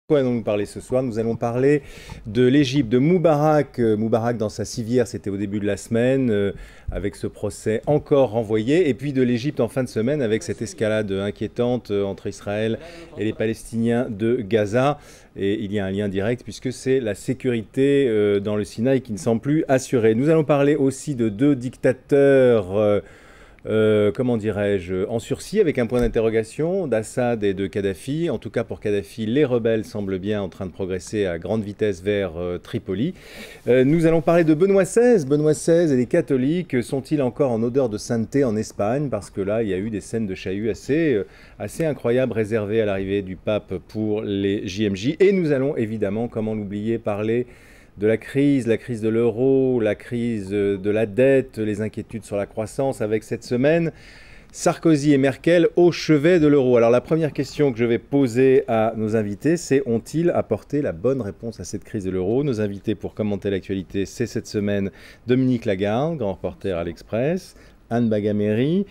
Quoi allons-nous parler ce soir? Nous allons parler de l'Égypte, de Moubarak. Moubarak dans sa civière, c'était au début de la semaine, avec ce procès encore renvoyé. Et puis de l'Égypte en fin de semaine, avec cette escalade inquiétante entre Israël et les Palestiniens de Gaza. Et il y a un lien direct puisque c'est la sécurité dans le Sinaï qui ne semble plus assurée. Nous allons parler aussi de deux dictateurs comment dirais-je, en sursis avec un point d'interrogation d'Assad et de Kadhafi. En tout cas pour Kadhafi, les rebelles semblent bien en train de progresser à grande vitesse vers Tripoli. Nous allons parler de Benoît XVI. Benoît XVI et les catholiques sont-ils encore en odeur de sainteté en Espagne? Parce que là, il y a eu des scènes de chahut assez incroyables réservées à l'arrivée du pape pour les JMJ. Et nous allons évidemment, comment l'oublier, parler de la crise de l'euro, la crise de la dette, les inquiétudes sur la croissance avec cette semaine Sarkozy et Merkel au chevet de l'euro. Alors la première question que je vais poser à nos invités, c'est ont-ils apporté la bonne réponse à cette crise de l'euro? Nos invités pour commenter l'actualité, c'est cette semaine Dominique Lagarde, grand reporter à l'Express, Anne Bagameri,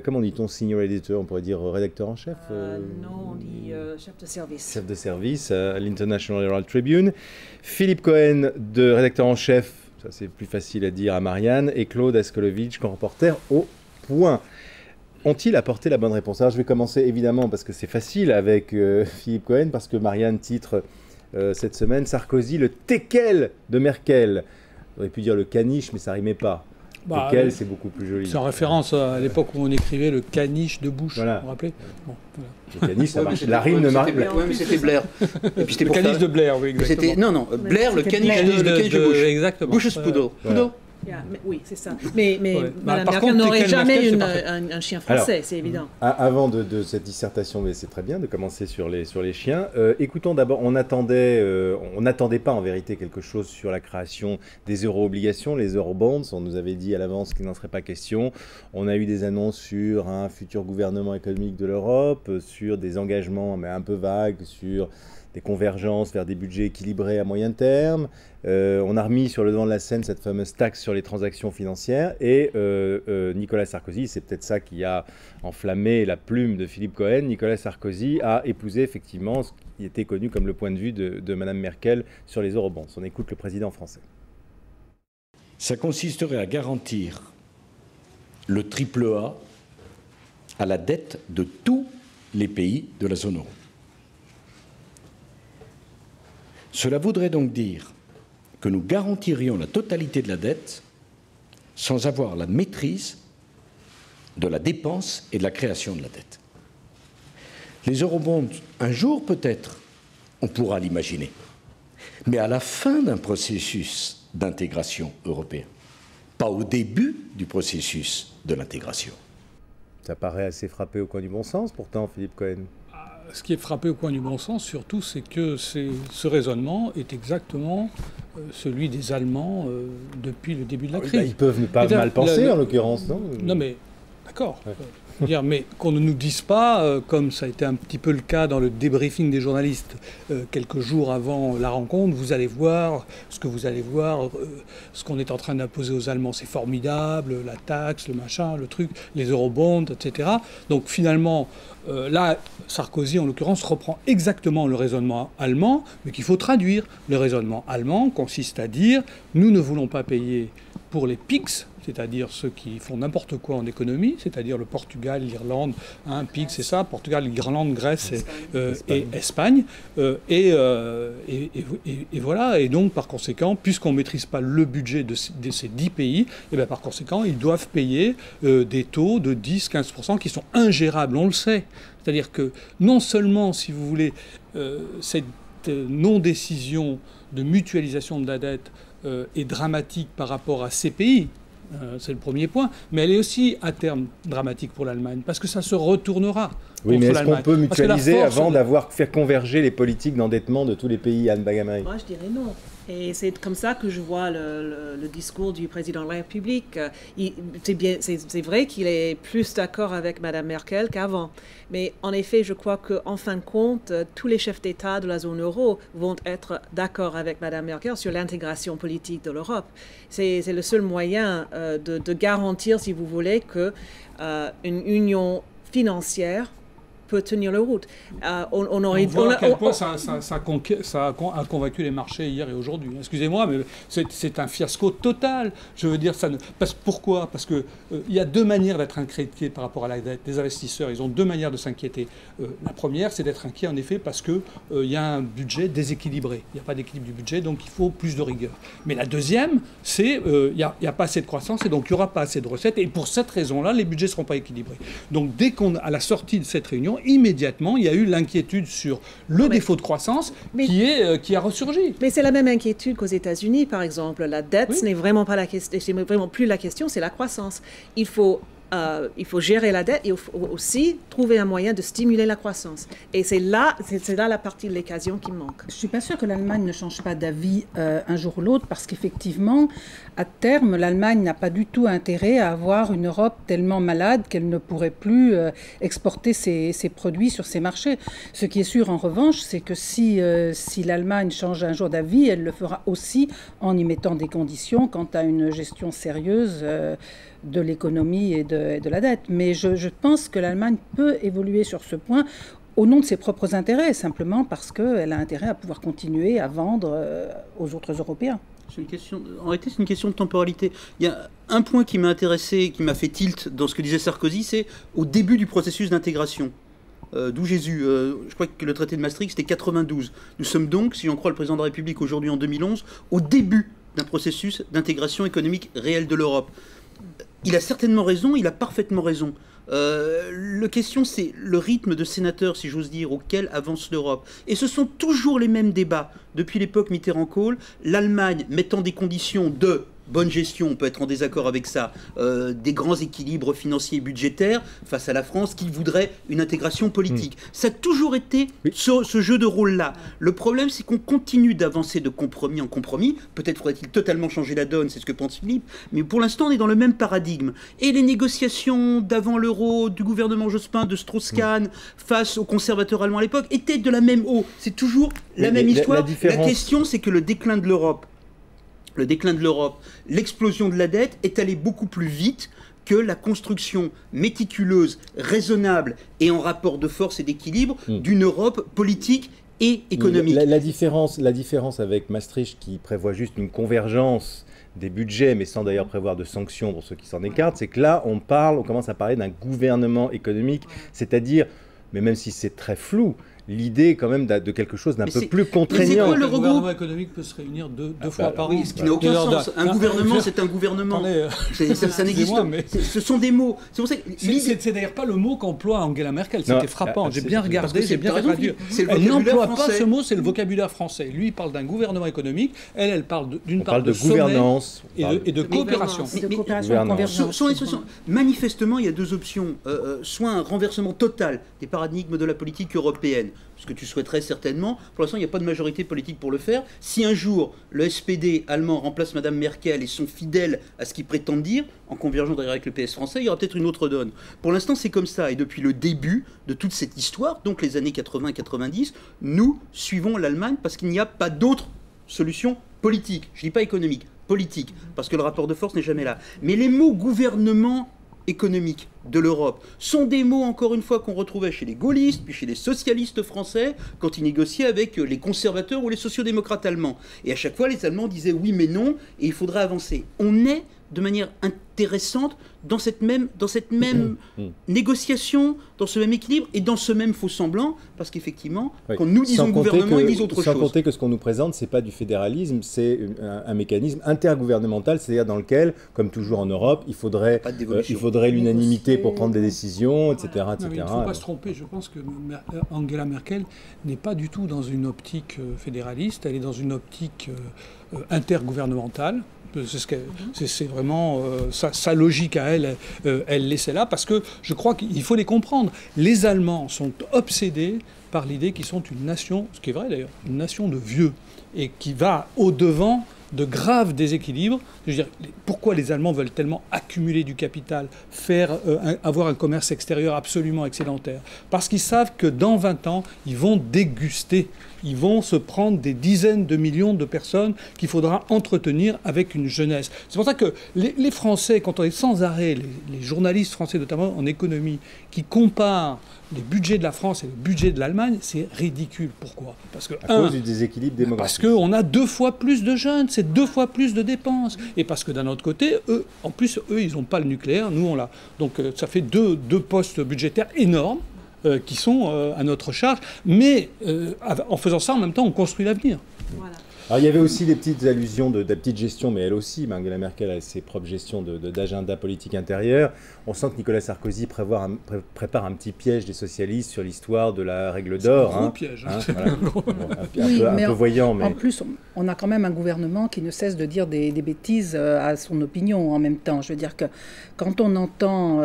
comment dit-on, senior editor, on pourrait dire rédacteur en chef Non, on dit chef de service. Chef de service à l'International Herald Tribune. Philippe Cohen, rédacteur en chef, ça c'est plus facile à dire, à Marianne, et Claude Askolovitch, grand reporter au Point. Ont-ils apporté la bonne réponse? Alors je vais commencer évidemment parce que c'est facile avec Philippe Cohen, parce que Marianne titre cette semaine Sarkozy le teckel de Merkel. On aurait pu dire le caniche, mais ça rimait pas. Teckel, c'est beaucoup plus joli. C'est en référence à l'époque où on écrivait le caniche de Bush, voilà. vous vous rappelez bon, voilà. Le caniche, ça marche. La rime ne marche pas. Oui, mais c'était Blair. Et puis le caniche de Blair, oui, exactement. Non, Blair, le caniche de Bush. Exactement. Bush's Poodle. Voilà. Oui, c'est ça. Mais ouais. Mme Par Merkel contre, n'aurait jamais Merkel, un chien français, alors, c'est évident. Avant de cette dissertation, mais c'est très bien de commencer sur les chiens. Écoutons d'abord, on n'attendait pas en vérité quelque chose sur la création des euro-obligations, les eurobonds. On nous avait dit à l'avance qu'il n'en serait pas question. On a eu des annonces sur un futur gouvernement économique de l'Europe, sur des engagements mais un peu vagues, sur des convergences vers des budgets équilibrés à moyen terme. On a remis sur le devant de la scène cette fameuse taxe sur les transactions financières. Et Nicolas Sarkozy, c'est peut-être ça qui a enflammé la plume de Philippe Cohen, Nicolas Sarkozy a épousé effectivement ce qui était connu comme le point de vue de Mme Merkel sur les eurobonds. On écoute le président français. Ça consisterait à garantir le triple A à la dette de tous les pays de la zone euro. Cela voudrait donc dire que nous garantirions la totalité de la dette sans avoir la maîtrise de la dépense et de la création de la dette. Les eurobonds, un jour peut-être, on pourra l'imaginer, mais à la fin d'un processus d'intégration européen, pas au début du processus de l'intégration. Ça paraît assez frappé au coin du bon sens, pourtant, Philippe Cohen. Ce qui est frappé au coin du bon sens, surtout, c'est que ce raisonnement est exactement celui des Allemands depuis le début de la crise. Ils peuvent ne pas mal penser, en l'occurrence, non? Non, mais d'accord. Ouais. Mais qu'on ne nous dise pas, comme ça a été un petit peu le cas dans le débriefing des journalistes quelques jours avant la rencontre, vous allez voir ce que vous allez voir, ce qu'on est en train d'imposer aux Allemands, c'est formidable, la taxe, le machin, le truc, les eurobonds, etc. Donc finalement, là, Sarkozy, en l'occurrence, reprend exactement le raisonnement allemand, mais qu'il faut traduire. Le raisonnement allemand consiste à dire, nous ne voulons pas payer pour les PIGS, c'est-à-dire ceux qui font n'importe quoi en économie, c'est-à-dire le Portugal, l'Irlande, PIGS, c'est ça, Portugal, l'Irlande, Grèce et Espagne. Et voilà, et donc par conséquent, puisqu'on ne maîtrise pas le budget de ces 10 pays, et bien, par conséquent, ils doivent payer des taux de 10-15% qui sont ingérables, on le sait. C'est-à-dire que non seulement, si vous voulez, cette non-décision de mutualisation de la dette est dramatique par rapport à ces pays, c'est le premier point, mais elle est aussi à terme dramatique pour l'Allemagne, parce que ça se retournera. Oui, mais est-ce qu'on peut mutualiser avant d'avoir fait converger les politiques d'endettement de tous les pays, Anne Bagameri? Moi, je dirais non. Et c'est comme ça que je vois le discours du président de la République. C'est vrai qu'il est plus d'accord avec Mme Merkel qu'avant. Mais en effet, je crois qu'en fin de compte, tous les chefs d'État de la zone euro vont être d'accord avec Mme Merkel sur l'intégration politique de l'Europe. C'est le seul moyen de garantir, si vous voulez, qu'une union financière peut tenir la route. On voit à quel point ça a convaincu les marchés hier et aujourd'hui. Excusez-moi, mais c'est un fiasco total. Je veux dire, pourquoi ? Parce qu'il y a deux manières d'être inquiété par rapport à la dette. Les investisseurs, ils ont deux manières de s'inquiéter. La première, c'est d'être inquiet, en effet, parce qu'il y a un budget déséquilibré. Il n'y a pas d'équilibre du budget, donc il faut plus de rigueur. Mais la deuxième, c'est il n'y a pas assez de croissance, et donc il n'y aura pas assez de recettes. Et pour cette raison-là, les budgets ne seront pas équilibrés. Donc dès qu'à la sortie de cette réunion, immédiatement, il y a eu l'inquiétude sur le défaut de croissance qui a ressurgi. Mais c'est la même inquiétude qu'aux États-Unis, par exemple. La dette, ce n'est vraiment pas la question, c'est vraiment plus la question, c'est la croissance. Il faut gérer la dette et il faut aussi trouver un moyen de stimuler la croissance. Et c'est là la partie de l'équation qui manque. Je ne suis pas sûre que l'Allemagne ne change pas d'avis un jour ou l'autre, parce qu'effectivement, à terme, l'Allemagne n'a pas du tout intérêt à avoir une Europe tellement malade qu'elle ne pourrait plus exporter ses produits sur ses marchés. Ce qui est sûr, en revanche, c'est que si l'Allemagne change un jour d'avis, elle le fera aussi en y mettant des conditions quant à une gestion sérieuse de l'économie et de la dette. Mais je pense que l'Allemagne peut évoluer sur ce point au nom de ses propres intérêts, simplement parce qu'elle a intérêt à pouvoir continuer à vendre aux autres Européens. En réalité, c'est une question de temporalité. Il y a un point qui m'a intéressé, qui m'a fait tilt dans ce que disait Sarkozy, c'est au début du processus d'intégration. D'où Jésus. Je crois que le traité de Maastricht, c'était 92. Nous sommes donc, si j'en crois le président de la République aujourd'hui en 2011, au début d'un processus d'intégration économique réelle de l'Europe. Il a certainement raison, il a parfaitement raison. La question, c'est le rythme de sénateur, si j'ose dire, auquel avance l'Europe. Et ce sont toujours les mêmes débats. Depuis l'époque Mitterrand-Kohl, l'Allemagne mettant des conditions de bonne gestion, on peut être en désaccord avec ça, des grands équilibres financiers et budgétaires face à la France qui voudrait une intégration politique. Ça a toujours été ce jeu de rôle-là. Le problème, c'est qu'on continue d'avancer de compromis en compromis. Peut-être faudrait-il totalement changer la donne, c'est ce que pense Philippe, mais pour l'instant, on est dans le même paradigme. Et les négociations d'avant l'euro, du gouvernement Jospin, de Strauss-Kahn, face aux conservateurs allemands à l'époque, étaient de la même eau. C'est toujours la même histoire. La question, c'est que le déclin de l'Europe, l'explosion de la dette est allée beaucoup plus vite que la construction méticuleuse, raisonnable et en rapport de force et d'équilibre d'une Europe politique et économique. La différence avec Maastricht, qui prévoit juste une convergence des budgets, mais sans d'ailleurs prévoir de sanctions pour ceux qui s'en écartent, c'est que là, on commence à parler d'un gouvernement économique, c'est-à-dire, mais même si c'est très flou, l'idée quand même de quelque chose d'un peu plus contraignant. Le gouvernement économique peut se réunir deux fois par an. Oui, ce qui n'a aucun sens. Un gouvernement, c'est un gouvernement. Ça n'existe pas. Ce sont des mots. C'est pour ça que c'est d'ailleurs pas le mot qu'emploie Angela Merkel. C'était frappant. J'ai bien regardé, j'ai bien traduit. Elle n'emploie pas ce mot, c'est le vocabulaire français. Lui, il parle d'un gouvernement économique. Elle parle d'une part de gouvernance et de coopération. Manifestement, il y a deux options. Soit un renversement total des paradigmes de la politique européenne, ce que tu souhaiterais certainement. Pour l'instant, il n'y a pas de majorité politique pour le faire. Si un jour, le SPD allemand remplace Mme Merkel et sont fidèles à ce qu'ils prétendent dire, en convergeant d'ailleurs avec le PS français, il y aura peut-être une autre donne. Pour l'instant, c'est comme ça. Et depuis le début de toute cette histoire, donc les années 80-90, nous suivons l'Allemagne parce qu'il n'y a pas d'autre solution politique. Je ne dis pas économique, politique, parce que le rapport de force n'est jamais là. Mais les mots gouvernement économique de l'Europe sont des mots, encore une fois, qu'on retrouvait chez les gaullistes, puis chez les socialistes français, quand ils négociaient avec les conservateurs ou les sociodémocrates allemands. Et à chaque fois, les Allemands disaient oui mais non, et il faudrait avancer. On est de manière intéressante dans cette même négociation, dans ce même équilibre et dans ce même faux-semblant, parce qu'effectivement, quand nous disons gouvernement, ils disent autre chose. Sans compter que ce qu'on nous présente, c'est pas du fédéralisme, c'est un mécanisme intergouvernemental, c'est-à-dire dans lequel, comme toujours en Europe, il faudrait l'unanimité pour prendre des décisions, etc. Il ne faut pas se tromper, je pense que Angela Merkel n'est pas du tout dans une optique fédéraliste, elle est dans une optique intergouvernementale. C'est vraiment sa logique à elle, elle laissait là, parce que je crois qu'il faut les comprendre. Les Allemands sont obsédés par l'idée qu'ils sont une nation, ce qui est vrai d'ailleurs, une nation de vieux, et qui va au-devant de graves déséquilibres. Je veux dire, pourquoi les Allemands veulent tellement accumuler du capital, avoir un commerce extérieur absolument excédentaire? Parce qu'ils savent que dans 20 ans, ils vont déguster, ils vont se prendre des dizaines de millions de personnes qu'il faudra entretenir avec une jeunesse. C'est pour ça que les Français, quand on est sans arrêt, les journalistes français, notamment en économie, qui comparent les budgets de la France et le budget de l'Allemagne, c'est ridicule. Pourquoi? Parce que, à cause du déséquilibre démographique. Parce qu'on a 2 fois plus de jeunes, c'est 2 fois plus de dépenses. Et parce que d'un autre côté, eux, en plus, ils n'ont pas le nucléaire, nous on l'a. Donc ça fait deux postes budgétaires énormes qui sont à notre charge. Mais en faisant ça, en même temps, on construit l'avenir. Voilà. Alors, il y avait aussi des petites allusions de la petite gestion, mais elle aussi, Angela Merkel a ses propres gestions d'agenda politique intérieur. On sent que Nicolas Sarkozy prépare un petit piège des socialistes sur l'histoire de la règle d'or. C'est un gros piège. Voilà. Un peu voyant. Mais... En plus, on a quand même un gouvernement qui ne cesse de dire des bêtises à son opinion en même temps. Je veux dire que quand on entend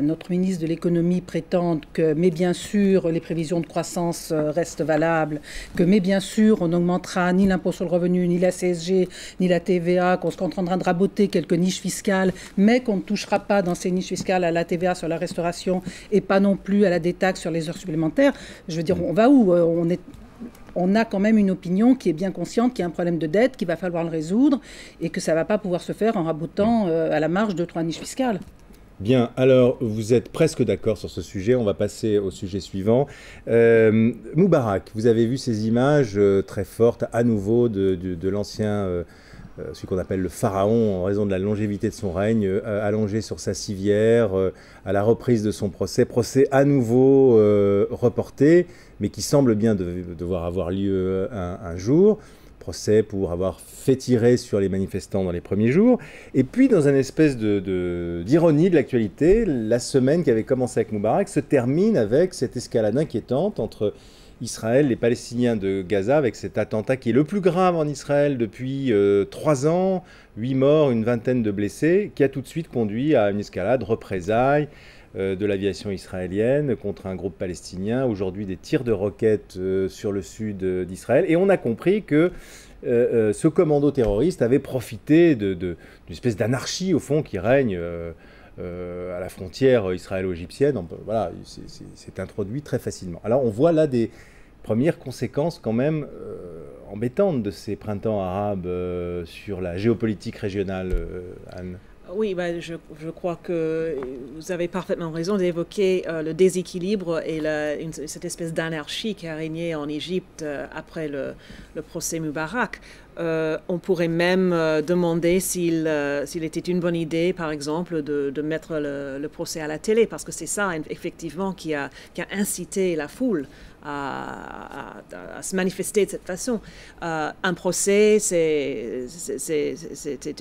notre ministre de l'économie prétendre que, mais bien sûr, les prévisions de croissance restent valables, que, mais bien sûr, on n'augmentera ni l'impôt sur le revenu, ni la CSG, ni la TVA, qu'on se contentera de raboter quelques niches fiscales, mais qu'on ne touchera pas dans ces niches fiscales à la TVA sur la restauration et pas non plus à la détaxe sur les heures supplémentaires. Je veux dire, on va où? On a quand même une opinion qui est bien consciente qu'il y a un problème de dette, qu'il va falloir le résoudre et que ça ne va pas pouvoir se faire en rabotant à la marge 2-3 niches fiscales. Bien, alors vous êtes presque d'accord sur ce sujet, on va passer au sujet suivant. Moubarak, vous avez vu ces images très fortes à nouveau de l'ancien, celui qu'on appelle le pharaon en raison de la longévité de son règne, allongé sur sa civière, à la reprise de son procès à nouveau reporté, mais qui semble bien devoir avoir lieu un jour. Procès pour avoir fait tirer sur les manifestants dans les premiers jours. Et puis, dans une espèce d'ironie de l'actualité, la semaine qui avait commencé avec Moubarak se termine avec cette escalade inquiétante entre Israël et les Palestiniens de Gaza, avec cet attentat qui est le plus grave en Israël depuis 3 ans, 8 morts, une vingtaine de blessés, qui a tout de suite conduit à une escalade, représailles de l'aviation israélienne contre un groupe palestinien, aujourd'hui des tirs de roquettes sur le sud d'Israël. Et on a compris que ce commando terroriste avait profité d'une espèce d'anarchie, au fond, qui règne à la frontière israélo-égyptienne. Voilà, c'est introduit très facilement. Alors on voit là des premières conséquences quand même embêtantes de ces printemps arabes sur la géopolitique régionale, Anne. Oui, je crois que vous avez parfaitement raison d'évoquer le déséquilibre et cette espèce d'anarchie qui a régné en Égypte après le procès Moubarak. On pourrait même demander s'il était une bonne idée, par exemple, de mettre le procès à la télé, parce que c'est ça, effectivement, qui a incité la foule à se manifester de cette façon. Un procès, c'est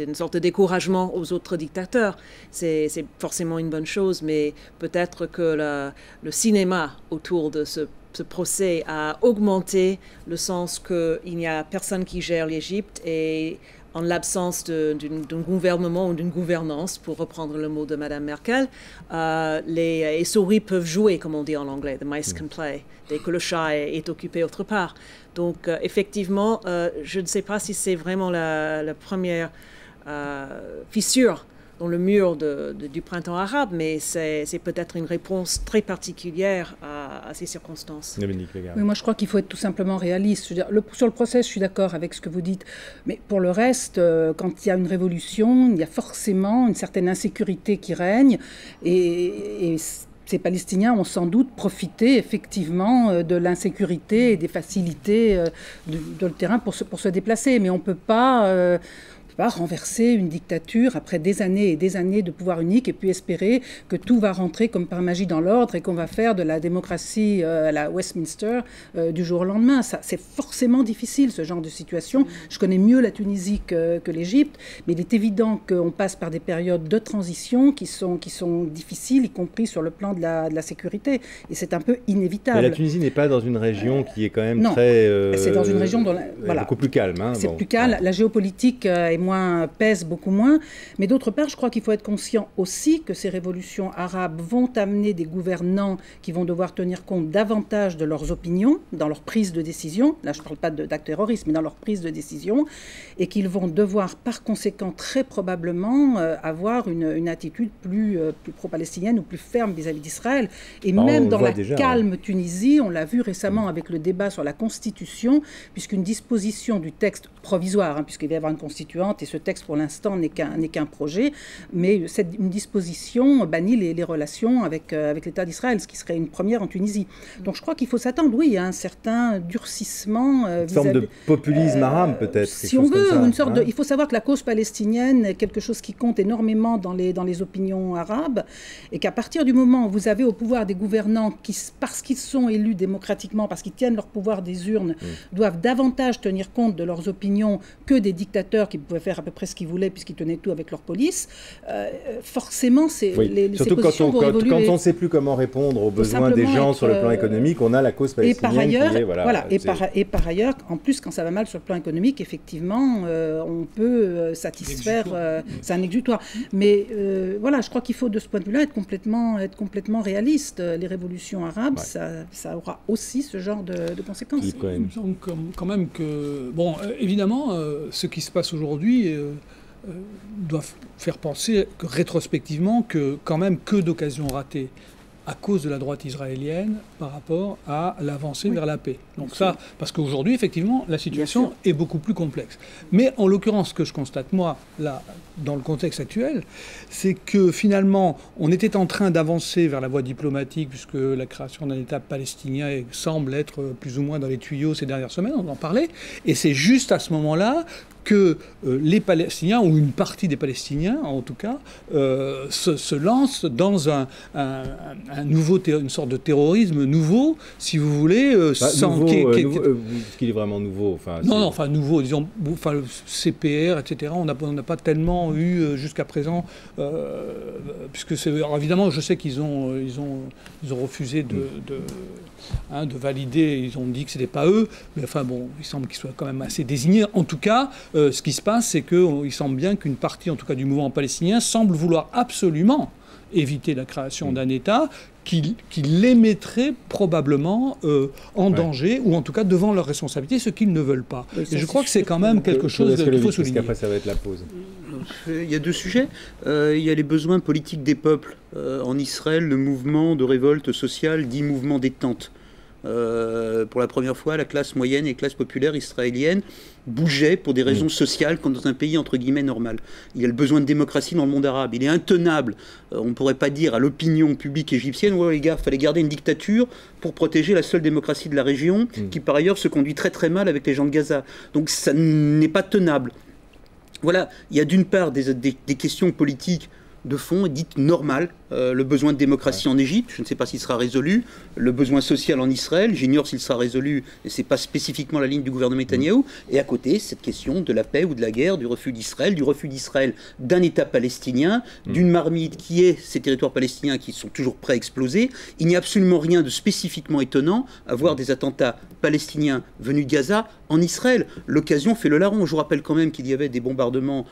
une sorte de découragement aux autres dictateurs. C'est forcément une bonne chose, mais peut-être que le cinéma autour de ce procès a augmenté le sens qu'il n'y a personne qui gère l'Égypte et en l'absence d'un gouvernement ou d'une gouvernance, pour reprendre le mot de Mme Merkel, les souris peuvent jouer, comme on dit en anglais, the mice can play, dès que le chat est occupé autre part. Donc, effectivement, je ne sais pas si c'est vraiment la première fissure dans le mur du printemps arabe, mais c'est peut-être une réponse très particulière à ces circonstances. Oui, moi je crois qu'il faut être tout simplement réaliste. Je veux dire, sur le procès, je suis d'accord avec ce que vous dites, mais pour le reste, quand il y a une révolution, il y a forcément une certaine insécurité qui règne, et ces Palestiniens ont sans doute profité effectivement de l'insécurité et des facilités de le terrain pour se déplacer, mais on ne peut pas renverser une dictature après des années et des années de pouvoir unique et puis espérer que tout va rentrer comme par magie dans l'ordre et qu'on va faire de la démocratie à la Westminster du jour au lendemain. C'est forcément difficile, ce genre de situation. Je connais mieux la Tunisie que l'Égypte, mais il est évident qu'on passe par des périodes de transition qui sont difficiles, y compris sur le plan de la sécurité. Et c'est un peu inévitable. Mais la Tunisie n'est pas dans une région qui est quand même c'est dans une région beaucoup plus calme. Hein, c'est plus calme. La géopolitique est pèse beaucoup moins. Mais d'autre part, je crois qu'il faut être conscient aussi que ces révolutions arabes vont amener des gouvernants qui vont devoir tenir compte davantage de leurs opinions dans leur prise de décision. Là, je ne parle pas d'actes terroristes, mais dans leur prise de décision. Et qu'ils vont devoir, par conséquent, très probablement avoir une attitude plus pro-palestinienne ou plus ferme vis-à-vis d'Israël. Et même dans la calme Tunisie, on l'a vu récemment avec le débat sur la Constitution, puisqu'une disposition du texte provisoire, puisqu'il va y avoir une constituante importante, et ce texte pour l'instant n'est qu'un projet, mais une disposition bannit les relations avec l'État d'Israël, ce qui serait une première en Tunisie. Donc je crois qu'il faut s'attendre, oui, à un certain durcissement. Une forme de populisme arabe peut-être. Si on veut, une sorte il faut savoir que la cause palestinienne est quelque chose qui compte énormément dans les opinions arabes, et qu'à partir du moment où vous avez au pouvoir des gouvernants qui, parce qu'ils sont élus démocratiquement, parce qu'ils tiennent leur pouvoir des urnes, doivent davantage tenir compte de leurs opinions que des dictateurs qui pouvaient faire à peu près ce qu'ils voulaient puisqu'ils tenaient tout avec leur police, forcément, surtout quand on ne sait plus comment répondre aux besoins des gens sur le plan économique, on a la cause palestinienne et par ailleurs, en plus, quand ça va mal sur le plan économique, effectivement, on peut satisfaire... c'est un exutoire. Mais voilà, je crois qu'il faut, de ce point de vue-là, être complètement réaliste. Les révolutions arabes, ça aura aussi ce genre de conséquences. Il me semble quand même que... Bon, évidemment, ce qui se passe aujourd'hui doit faire penser rétrospectivement que quand même que d'occasions ratées à cause de la droite israélienne par rapport à l'avancée vers la paix. Donc ça, parce qu'aujourd'hui, effectivement, la situation est beaucoup plus complexe. Mais en l'occurrence, ce que je constate, moi, là, dans le contexte actuel, c'est que finalement, on était en train d'avancer vers la voie diplomatique, puisque la création d'un État palestinien semble être plus ou moins dans les tuyaux ces dernières semaines, on en parlait, et c'est juste à ce moment-là que les Palestiniens, ou une partie des Palestiniens en tout cas, se lancent dans une sorte de terrorisme nouveau, si vous voulez. Est-ce qu'il est vraiment nouveau? Enfin nouveau, disons, le CPR, etc. On n'a pas tellement eu jusqu'à présent, puisque alors évidemment, je sais qu'ils ont refusé de valider, ils ont dit que ce n'était pas eux, mais enfin bon, il semble qu'ils soient quand même assez désignés. En tout cas, ce qui se passe, c'est qu'il semble bien qu'une partie, en tout cas du mouvement palestinien, semble vouloir absolument éviter la création d'un État qui les mettrait probablement en danger, ou en tout cas devant leurs responsabilités, ce qu'ils ne veulent pas. Et je crois que c'est quand même quelque chose qu'il faut souligner. Après, ça va être la pause. Il y a deux sujets. Il y a les besoins politiques des peuples. En Israël, le mouvement de révolte sociale dit mouvement détente. Pour la première fois, la classe moyenne et la classe populaire israélienne bougeaient pour des raisons sociales comme dans un pays entre guillemets normal. Il y a le besoin de démocratie dans le monde arabe. Il est intenable, on ne pourrait pas dire à l'opinion publique égyptienne, ouais les gars, il fallait garder une dictature pour protéger la seule démocratie de la région, qui par ailleurs se conduit très très mal avec les gens de Gaza. Donc ça n'est pas tenable. Voilà, il y a d'une part des questions politiques de fond dites normales, le besoin de démocratie en Égypte, je ne sais pas s'il sera résolu, le besoin social en Israël, j'ignore s'il sera résolu, et ce n'est pas spécifiquement la ligne du gouvernement Netanyahou, et à côté, cette question de la paix ou de la guerre, du refus d'Israël d'un État palestinien, d'une marmite qui est ces territoires palestiniens qui sont toujours prêts à exploser. Il n'y a absolument rien de spécifiquement étonnant à voir des attentats palestiniens venus de Gaza en Israël. L'occasion fait le larron. Je vous rappelle quand même qu'il y avait des bombardements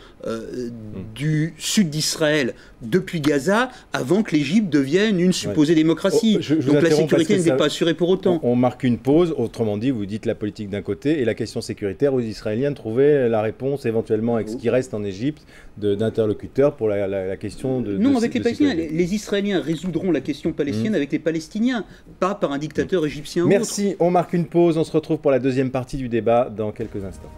du sud d'Israël depuis Gaza avant que l'Égypte devienne une supposée démocratie. Donc la sécurité n'était pas assurée pour autant. On marque une pause, autrement dit, vous dites la politique d'un côté et la question sécuritaire aux Israéliens de trouver la réponse éventuellement avec ce qui reste en Égypte d'interlocuteurs pour la question de... Non, avec les Palestiniens. Les Israéliens résoudront la question palestinienne avec les Palestiniens, pas par un dictateur égyptien. Merci, on marque une pause, on se retrouve pour la deuxième partie du débat dans quelques instants.